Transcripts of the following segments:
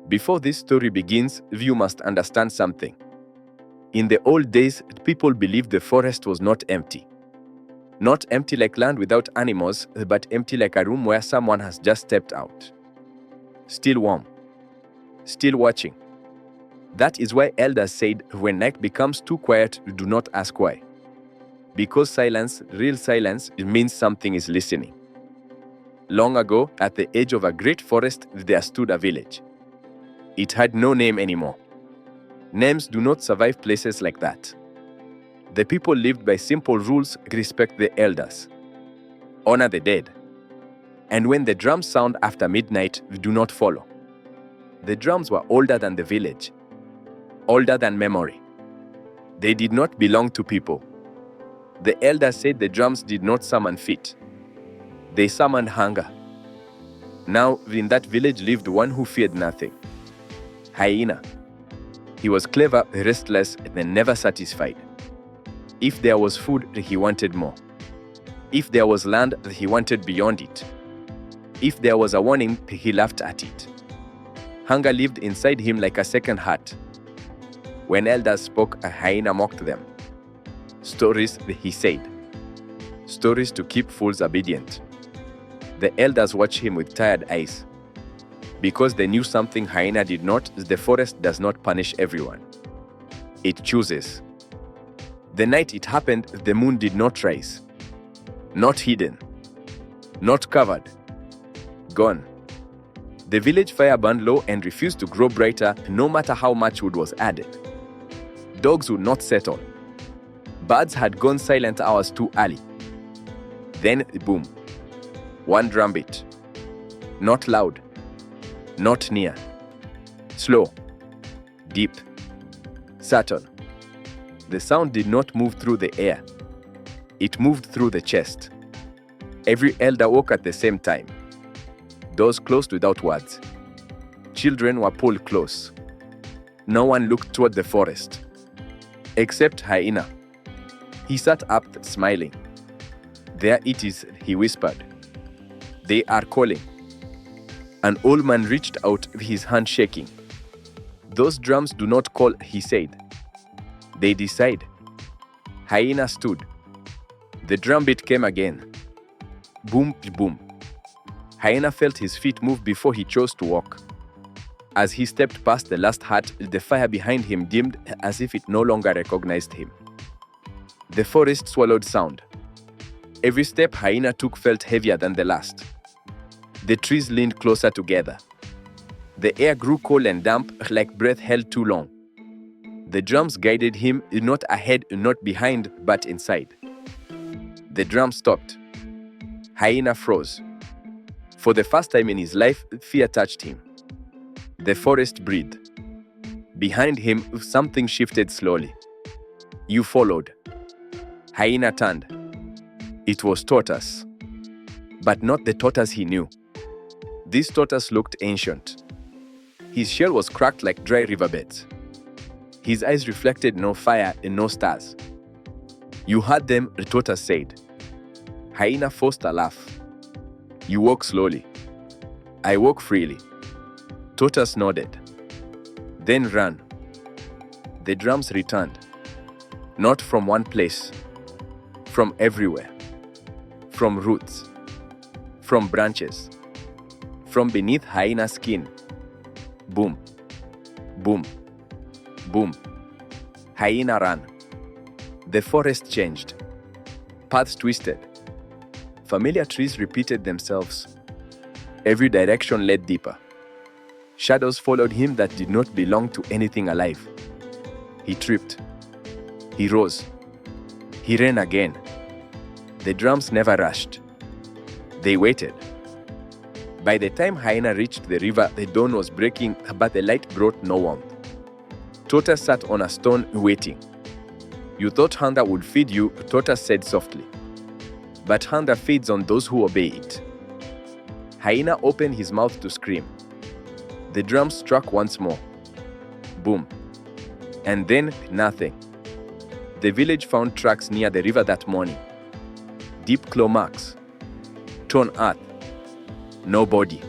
Before this story begins, you must understand something. In the old days, people believed the forest was not empty. Not empty like land without animals, but empty like a room where someone has just stepped out. Still warm. Still watching. That is why elders said, when night becomes too quiet, do not ask why. Because silence, real silence, it means something is listening. Long ago, at the edge of a great forest, there stood a village. It had no name anymore. Names do not survive places like that. The people lived by simple rules: respect the elders, honor the dead, and when the drums sound after midnight, do not follow. The drums were older than the village, older than memory. They did not belong to people. The elders said the drums did not summon feet. They summoned hunger. Now, in that village lived one who feared nothing. Hyena. He was clever, restless, and never satisfied. If there was food, he wanted more. If there was land, he wanted beyond it. If there was a warning, he laughed at it. Hunger lived inside him like a second heart. When elders spoke, a hyena mocked them. Stories, he said. Stories to keep fools obedient. The elders watched him with tired eyes. Because they knew something hyena did not, the forest does not punish everyone. It chooses. The night it happened, the moon did not rise. Not hidden. Not covered. Gone. The village fire burned low and refused to grow brighter no matter how much wood was added. Dogs would not settle. Birds had gone silent hours too early. Then, boom. One drumbeat. Not loud. Not near. Slow. Deep. Subtle. The sound did not move through the air. It moved through the chest. Every elder woke at the same time. Doors closed without words. Children were pulled close. No one looked toward the forest. Except Hyena. He sat up, smiling. There it is, he whispered. They are calling. An old man reached out, his hand shaking. Those drums do not call, he said. They decide. Hyena stood. The drumbeat came again. Boom, boom. Hyena felt his feet move before he chose to walk. As he stepped past the last hut, the fire behind him dimmed as if it no longer recognized him. The forest swallowed sound. Every step Hyena took felt heavier than the last. The trees leaned closer together. The air grew cold and damp, like breath held too long. The drums guided him, not ahead, not behind, but inside. The drum stopped. Hyena froze. For the first time in his life, fear touched him. The forest breathed. Behind him, something shifted slowly. You followed. Hyena turned. It was tortoise. But not the tortoise he knew. This tortoise looked ancient. His shell was cracked like dry riverbeds. His eyes reflected no fire and no stars. You heard them, the tortoise said. Hyena forced a laugh. You walk slowly. I walk freely. Tortoise nodded. Then ran. The drums returned. Not from one place. From everywhere. From roots. From branches. From beneath Hyena's skin. Boom. Boom. Boom. Hyena ran. The forest changed. Paths twisted. Familiar trees repeated themselves. Every direction led deeper. Shadows followed him that did not belong to anything alive. He tripped. He rose. He ran again. The drums never rushed. They waited. By the time Hyena reached the river, the dawn was breaking, but the light brought no warmth. Tortoise sat on a stone, waiting. You thought hunger would feed you, Tortoise said softly. But hunger feeds on those who obey it. Hyena opened his mouth to scream. The drums struck once more. Boom. And then nothing. The village found tracks near the river that morning. Deep claw marks. Torn earth. No body.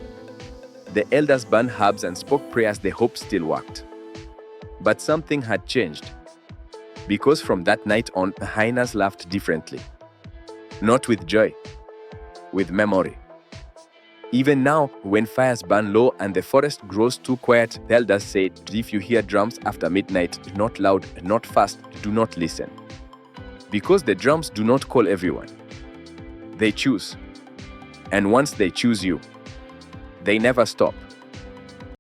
The elders burned herbs and spoke prayers. The hope still worked. But something had changed. Because from that night on, hyenas laughed differently. Not with joy, with memory. Even now, when fires burn low and the forest grows too quiet, the elders say, if you hear drums after midnight, not loud, not fast, do not listen. Because the drums do not call everyone. They choose. And once they choose you, they never stop.